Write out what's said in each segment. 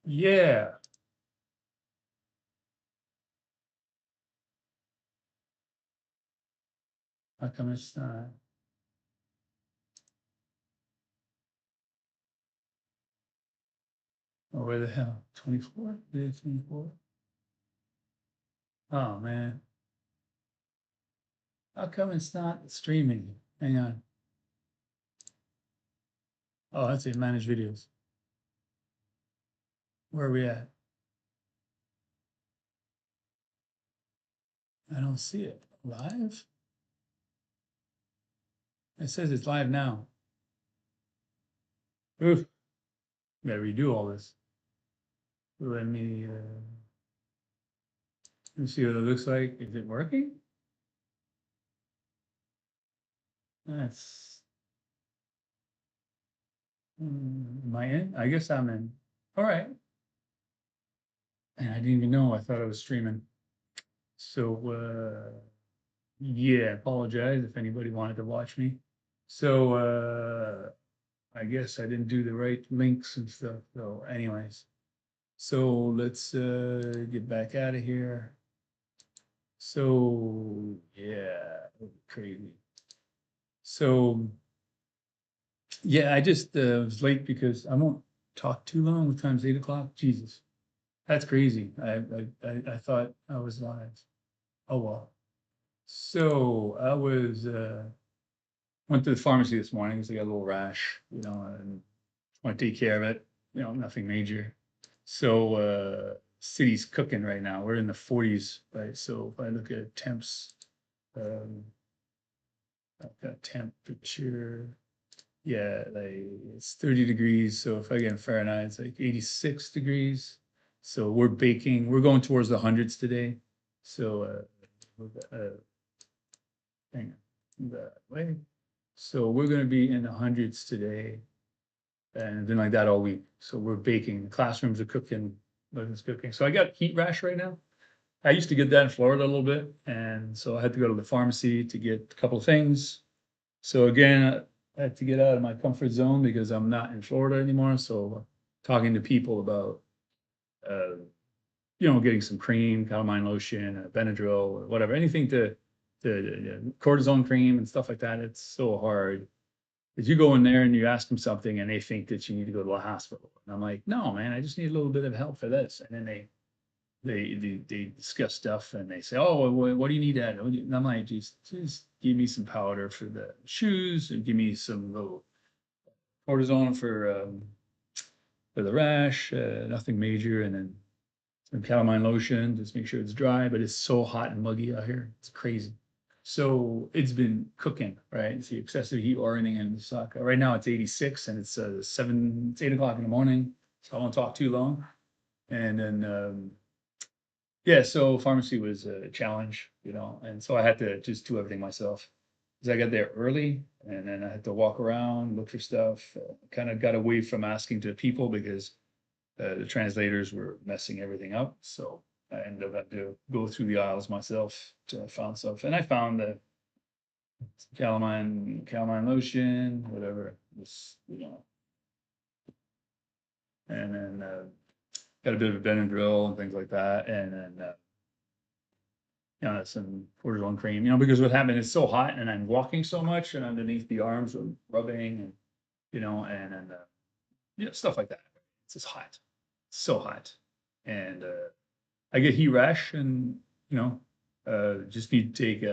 Yeah. How come it's not? Oh, where the hell? 24? Day 24? Oh man. How come it's not streaming? Hang on. Oh, that's it. Manage videos. Where are we at? I don't see it. Live? It says it's live now. Oof. Gotta redo all this. Let me see what it looks like. Is it working? That's am I in? I guess I'm in. All right. And I didn't even know. I thought I was streaming. So yeah, apologize if anybody wanted to watch me. So I guess I didn't do the right links and stuff. So anyways, so let's get back out of here. So yeah, crazy. So yeah, I just was late because I won't talk too long. What time's 8 o'clock? Jesus, that's crazy. I thought I was live. Oh well. So I was went to the pharmacy this morning because I got a little rash, and want to take care of it. Nothing major. So city's cooking right now. We're in the 40s, right? So if I look at temps, um, I've got temperature. Yeah, like it's 30 degrees. So if I get in Fahrenheit, it's like 86 degrees. So we're baking. We're going towards the hundreds today. So hang on that way. So we're going to be in the hundreds today, and then like that all week. So we're baking. The classrooms are cooking. Living's cooking. So I got heat rash right now. I used to get that in Florida a little bit, and so I had to go to the pharmacy to get a couple of things. So again, I had to get out of my comfort zone because I'm not in Florida anymore. So talking to people about, uh, getting some cream, calamine lotion, Benadryl, or whatever, anything to cortisone cream and stuff like that. It's so hard. Because you go in there and you ask them something and they think that you need to go to a hospital. And I'm like, no, man, I just need a little bit of help for this. And then they discuss stuff and they say, oh, well, what do you need at? And I'm like, just give me some powder for the shoes and give me some little cortisone for the rash, nothing major, and then some calamine lotion, just make sure it's dry. But it's so hot and muggy out here, it's crazy. So it's been cooking, right? It's the excessive heat orienting in Osaka. Right now it's 86 and it's it's 8 o'clock in the morning. So I won't talk too long. And then yeah, so pharmacy was a challenge, and so I had to just do everything myself. Because I got there early and then I had to walk around, look for stuff, kind of got away from asking to people because the translators were messing everything up. So I ended up having to go through the aisles myself to find stuff. And I found the calamine lotion, whatever. And then got a bit of a Benadryl and things like that. And then some cortisone cream, because what happened is so hot and I'm walking so much and underneath the arms are rubbing and, and then, stuff like that. It's just hot, so hot. And I get heat rash and, just need to take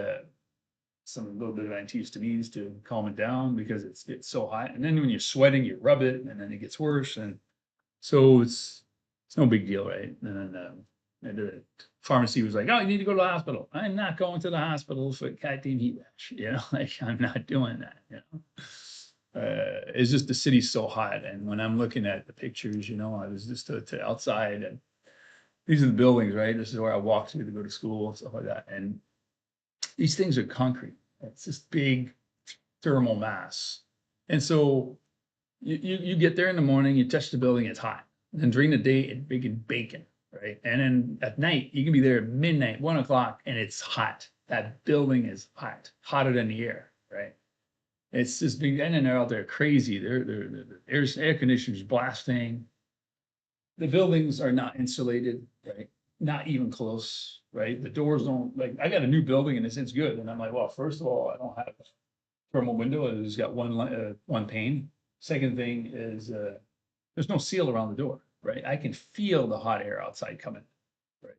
some little bit of antihistamines to calm it down because it's so hot. And then when you're sweating, you rub it and then it gets worse. And so it's no big deal, right? And the pharmacy was like, "Oh, you need to go to the hospital." I'm not going to the hospital for goddamn heat rash, like I'm not doing that. It's just the city's so hot, and when I'm looking at the pictures, I was just to outside, and these are the buildings, right? This is where I walk to go to school and stuff like that, and these things are concrete. It's this big thermal mass, and so you get there in the morning, you touch the building, it's hot. And during the day, it's big bacon, right? And then at night, you can be there at midnight, 1 o'clock, and it's hot. That building is hot, hotter than the air, right? It's just big, and then they're out there crazy. There's air conditioners blasting. the buildings are not insulated, right? Not even close, right? The doors don't, like, I got a new building and it's good. And I'm like, well, first of all, I don't have a thermal window. It's got one pane. Second thing is, there's no seal around the door, right? I can feel the hot air outside coming, right?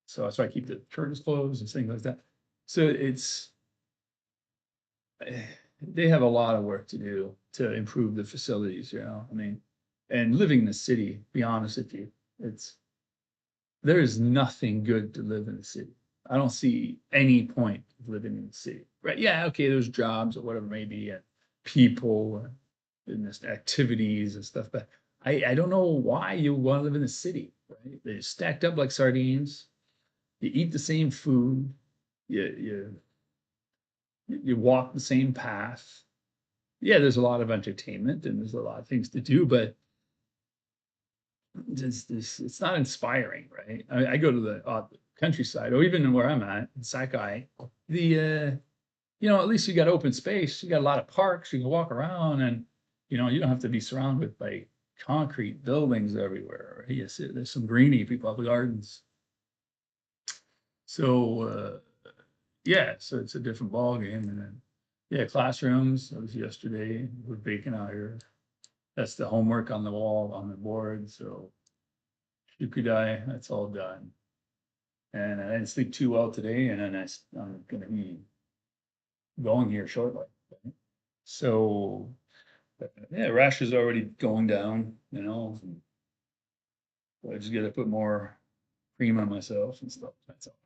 So that's why I keep the curtains closed and things like that. So they have a lot of work to do to improve the facilities, you know, I mean, and living in the city, be honest with you, there is nothing good to live in the city. I don't see any point of living in the city, right? Yeah, okay, there's jobs or whatever it may be, and people and this activities and stuff, but I don't know why you want to live in the city, right? They're stacked up like sardines. You eat the same food. You you walk the same path. Yeah, there's a lot of entertainment and there's a lot of things to do, but it's not inspiring, right? I go to the countryside, or even where I'm at in Sakai, you know, at least you got open space, you got a lot of parks, you can walk around, and you know, you don't have to be surrounded with like concrete buildings everywhere. Right? Yes, there's some greeny, people have gardens. So yeah, so it's a different ball game. And then yeah, classrooms. That was yesterday. We're baking out here. That's the homework on the wall on the board. So Shukudai, that's all done. And I didn't sleep too well today, and then I'm gonna be going here shortly. So yeah, rash is already going down, you know. I just gotta put more cream on myself and stuff. That's all.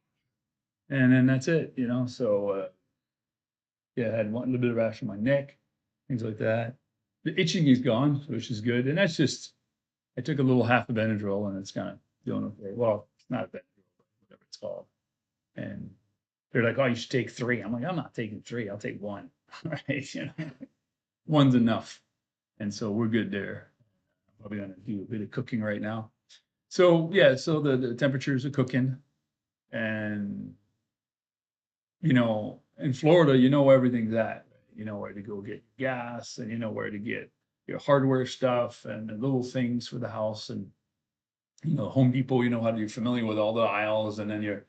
And then that's it, you know. So yeah, I had one little bit of rash on my neck, things like that. The itching is gone, which is good. And that's just I took a little half of Benadryl and it's kind of doing okay. Well, it's not a Benadryl, but whatever it's called. And they're like, "Oh, you should take three." I'm like, "I'm not taking three. I'll take one." Right? You know, one's enough. And so we're good there. I'm probably gonna do a bit of cooking right now. So yeah, so the temperatures are cooking, and you know, in Florida, you know everything's at. You know where to go get gas, and you know where to get your hardware stuff and the little things for the house, and you know, Home Depot, you know how to, you're familiar with all the aisles, and then you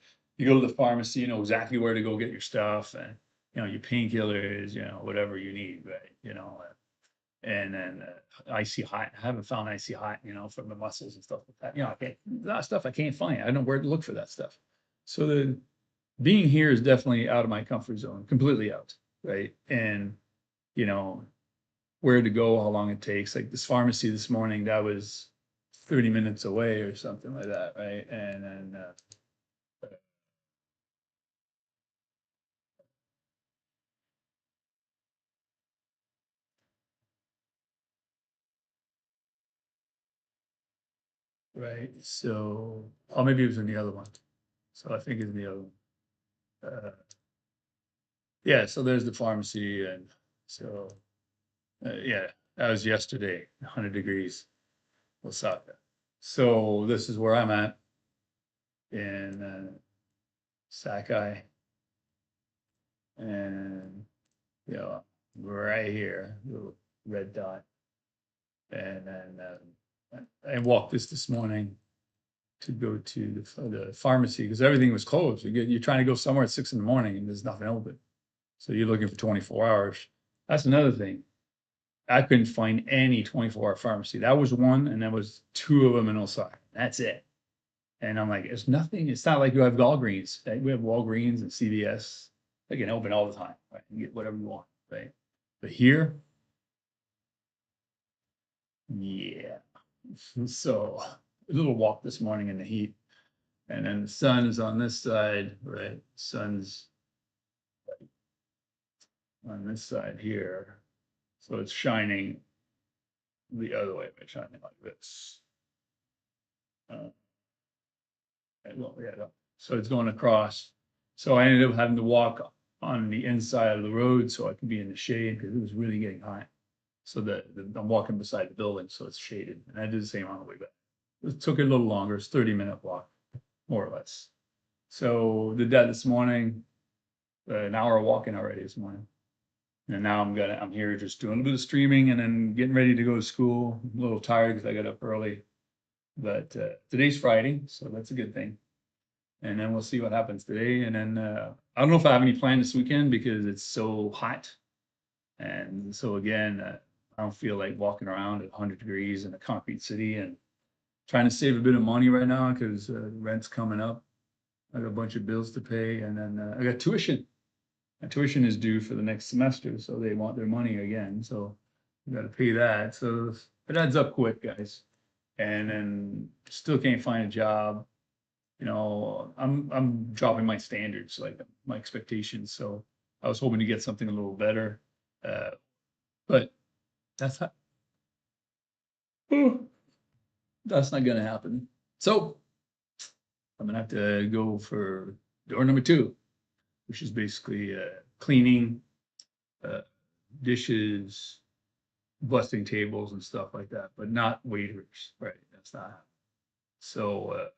go to the pharmacy, you know exactly where to go get your stuff, and you know your painkillers, you know whatever you need, right? You know, and then icy hot. I haven't found icy hot, you know, from the muscles and stuff like that. You know, I can't, a lot of stuff I can't find. I don't know where to look for that stuff. So the being here is definitely out of my comfort zone, completely out, right? And you know where to go, how long it takes. Like this pharmacy this morning, that was 30 minutes away or something like that, right? And then right, so oh maybe it was in the other one. So I think it's in the other one. Yeah, so there's the pharmacy, and so yeah, that was yesterday, 100 degrees, Osaka. So this is where I'm at in Sakai, and you know, right here, little red dot, and then I walked this morning to go to the pharmacy because everything was closed. You're trying to go somewhere at 6 in the morning and there's nothing open, so you're looking for 24 hours. That's another thing. I couldn't find any 24-hour pharmacy. That was one, and there was two of them in Osaka. That's it. And I'm like, it's nothing. It's not like you have Walgreens. Right? We have Walgreens and CVS. They can open all the time, right? You get whatever you want, right? But here, yeah. So a little walk this morning in the heat, and then the sun is on this side, right? Sun's on this side here, so it's shining the other way by shining like this. Uh, well, yeah, no. So it's going across. So I ended up having to walk on the inside of the road so I could be in the shade because it was really getting hot. So I'm walking beside the building, so it's shaded. And I did the same on the way back. It took a little longer. It's 30-minute walk, more or less. So did that this morning, an hour of walking already this morning. And now I'm here just doing a little bit of streaming and then getting ready to go to school. I'm a little tired because I got up early. But today's Friday, so that's a good thing. And then we'll see what happens today. And then I don't know if I have any plan this weekend because it's so hot. And so again, I don't feel like walking around at 100 degrees in a concrete city, and trying to save a bit of money right now because rent's coming up. I got a bunch of bills to pay, and then I got tuition. My tuition is due for the next semester, so they want their money again. So we got to pay that. So it adds up quick, guys. And then still can't find a job. You know, I'm dropping my standards, like my expectations. So I was hoping to get something a little better, uh, but that's not, that's not gonna happen. So I'm gonna have to go for door number two, which is basically cleaning, uh, dishes, busting tables and stuff like that, but not waiters, right? That's not. So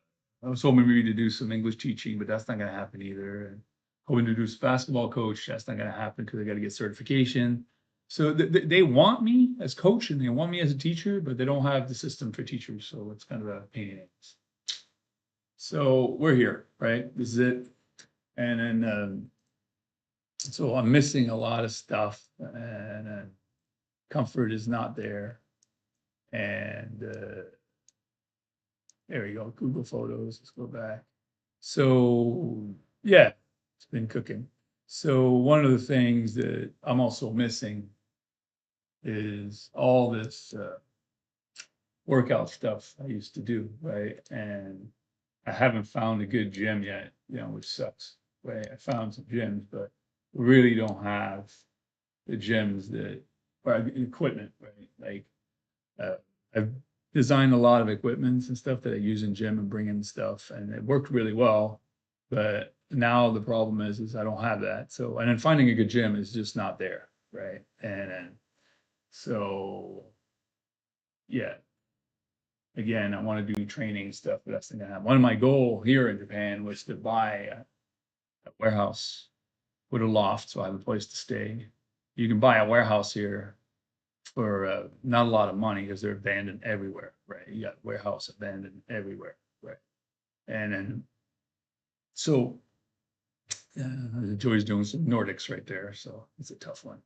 I was hoping maybe to do some English teaching, but that's not going to happen either. And hoping to do some basketball coach, that's not going to happen because I got to get certification. So they want me as coach and they want me as a teacher, but they don't have the system for teachers. So it's kind of a pain in the ass. So we're here, right? This is it. And then, so I'm missing a lot of stuff, and comfort is not there. And there we go, Google Photos, let's go back. So yeah, it's been cooking. So one of the things that I'm also missing is all this workout stuff I used to do, right? And I haven't found a good gym yet, you know, which sucks, right? I found some gyms, but really don't have the gyms that, or equipment, right? Like I've designed a lot of equipments and stuff that I use in gym and bring in stuff, and it worked really well. But now the problem is I don't have that. So, and then finding a good gym is just not there, right? And then, so yeah, again, I want to do training stuff, but that's not gonna happen. One of my goal here in Japan was to buy a warehouse with a loft, so I have a place to stay. You can buy a warehouse here for not a lot of money because they're abandoned everywhere, right? You got warehouse abandoned everywhere, right? And then, so Joey's doing some Nordics right there, so it's a tough one.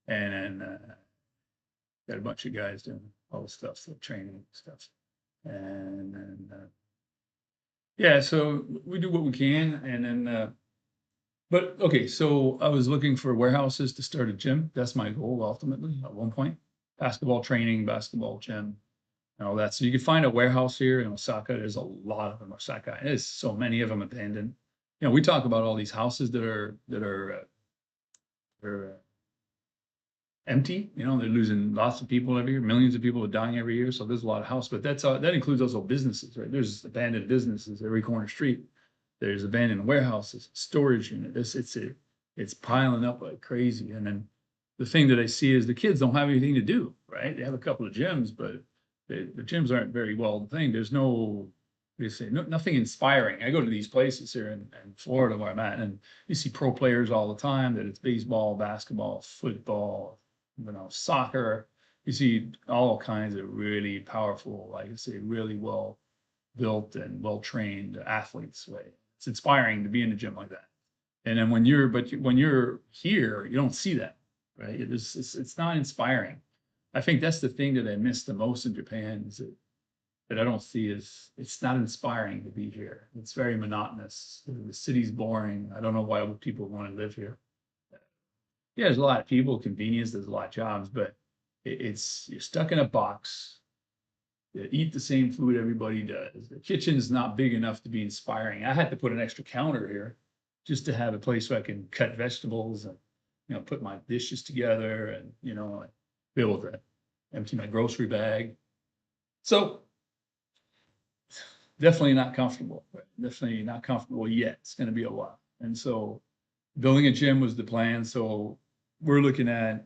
And then got a bunch of guys doing all the stuff, so training stuff. And then, yeah, so we do what we can. And then, but okay, so I was looking for warehouses to start a gym. That's my goal ultimately at one point. Basketball training, basketball gym, and all that. So you can find a warehouse here in Osaka. There's a lot of them in Osaka. There's so many of them abandoned. You know, we talk about all these houses that are empty. You know, they're losing lots of people every year. Millions of people are dying every year. So there's a lot of houses, but that includes also businesses, right? There's abandoned businesses every corner street. There's abandoned warehouses, storage unit. It's piling up like crazy. And then the thing that I see is the kids don't have anything to do, right? They have a couple of gyms, but the gyms aren't very well thing. There's no, you say, nothing inspiring. I go to these places here in Florida where I'm at, and you see pro players all the time. That it's baseball, basketball, football, you know, soccer. You see all kinds of really powerful, like I say, really well built and well trained athletes. Way it's inspiring to be in a gym like that. And then when you're here, you don't see that, right? It's not inspiring. I think that's the thing that I miss the most in Japan is that I don't see is it's not inspiring to be here. It's very monotonous. The city's boring. I don't know why people want to live here. Yeah, there's a lot of people, convenience, there's a lot of jobs, but it's you're stuck in a box. You eat the same food everybody does. The kitchen's not big enough to be inspiring. I had to put an extra counter here just to have a place where I can cut vegetables and, you know, put my dishes together and, you know, be able to empty my grocery bag. So definitely not comfortable. Right? Definitely not comfortable yet. It's going to be a while. And so building a gym was the plan. So we're looking at,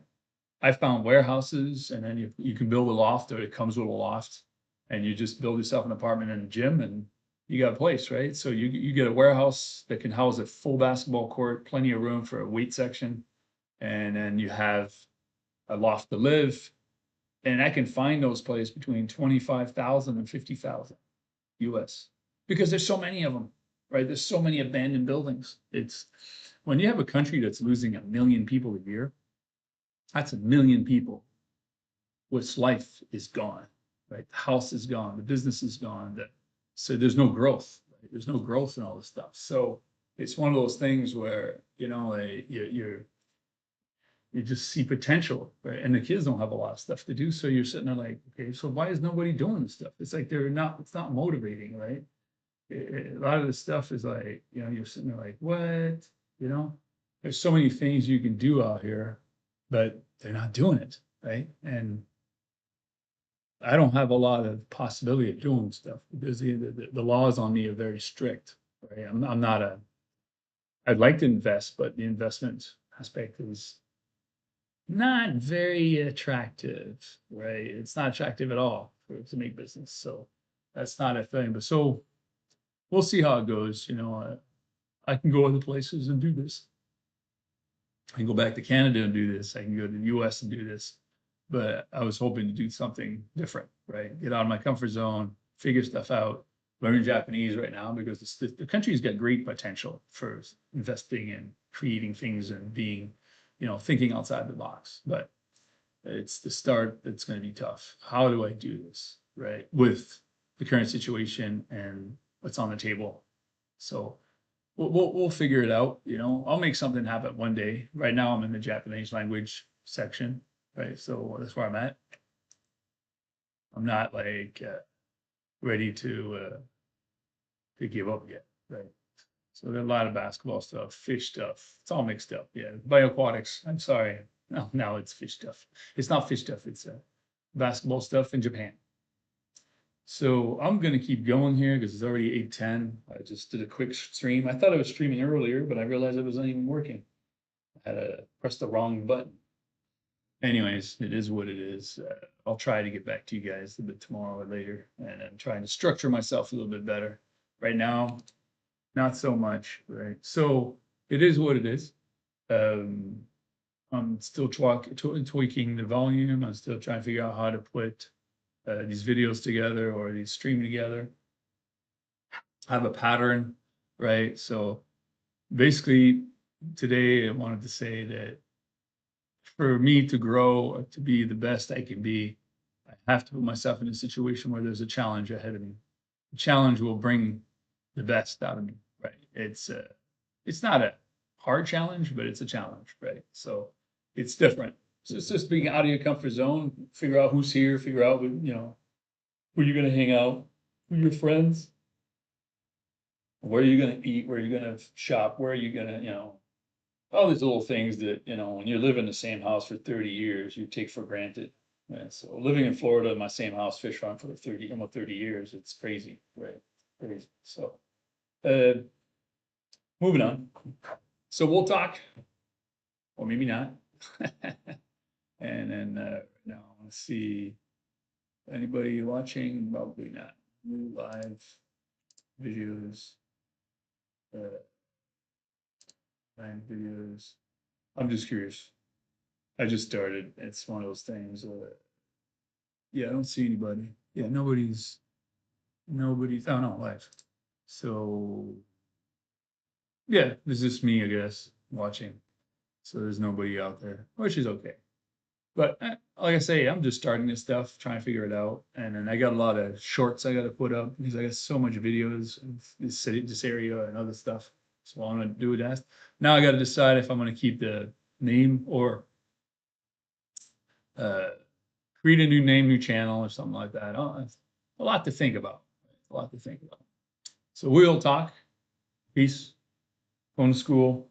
I found warehouses, and then you can build a loft, or it comes with a loft, and you just build yourself an apartment and a gym, and you got a place, right? So you get a warehouse that can house a full basketball court, plenty of room for a weight section, and then you have a loft to live, And I can find those places between 25,000 and 50,000 US, because there's so many of them, right? There's so many abandoned buildings. It's when you have a country that's losing 1 million people a year, that's 1 million people whose life is gone, right? The house is gone, the business is gone. So there's no growth, right? There's no growth in all this stuff. So it's one of those things where, you just see potential, right? And the kids don't have a lot of stuff to do. So you're sitting there like, okay, so why is nobody doing this stuff? It's like it's not motivating, right? A lot of this stuff is like, you're sitting there like, what? There's so many things you can do out here, but they're not doing it, right? And I don't have a lot of possibility of doing stuff because the laws on me are very strict, right? I'm not I'd like to invest, but the investment aspect is not very attractive, right? It's not attractive at all to make business. So that's not a thing. But so we'll see how it goes. I can go other places and do this. I can go back to Canada and do this. I can go to the US and do this. But I was hoping to do something different, right? Get out of my comfort zone, figure stuff out, learn Japanese right now because the country's got great potential for investing in creating things and being, thinking outside the box. But it's the start that's going to be tough. How do I do this, right? With the current situation and what's on the table. So we'll figure it out. I'll make something happen one day. Right now I'm in the Japanese language section, right? So that's where I'm at. I'm not like ready to give up yet, right? So there's a lot of basketball stuff, fish stuff. It's all mixed up. Yeah, bioaquatics. I'm sorry. No, now it's fish stuff. It's not fish stuff. It's basketball stuff in Japan. So I'm gonna keep going here because it's already 8:10. I just did a quick stream. I thought I was streaming earlier, but I realized it wasn't even working. I had to press the wrong button. Anyways, it is what it is. I'll try to get back to you guys a bit tomorrow or later, and I'm trying to structure myself a little bit better. Right now, not so much, right? So it is what it is. I'm still tweaking the volume. I'm still trying to figure out how to put these videos together or these stream together. I have a pattern, right? So basically, today I wanted to say that for me to grow, to be the best I can be, I have to put myself in a situation where there's a challenge ahead of me. The challenge will bring the best out of me, right? It's not a hard challenge, but it's a challenge, right? So it's different. So it's just being out of your comfort zone, figure out who's here, figure out who you're gonna hang out, who your friends, where are you gonna eat, where are you gonna shop, where are you gonna, all these little things that, when you live in the same house for 30 years, you take for granted. Right? So living in Florida in my same house, fish farm for almost 30 years, it's crazy, right? Crazy. So moving on. So we'll talk, or maybe not. And then now let's see. Anybody watching? Probably not. Live videos. Live videos. I'm just curious. I just started. It's one of those things. Yeah, I don't see anybody. Yeah, nobody's. Oh no, live. So yeah, it's just me, I guess, watching. So there's nobody out there, which is okay. But like I say, I'm just starting this stuff, trying to figure it out. And then I got a lot of shorts I got to put up because I got so much videos of this city, this area, and other stuff. So I'm gonna do that. Now I got to decide if I'm gonna keep the name or uh, create a new name, new channel, or something like that. Oh, it's a lot to think about. A lot to think about. So we'll talk. Peace. Going to school.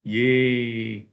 Yay.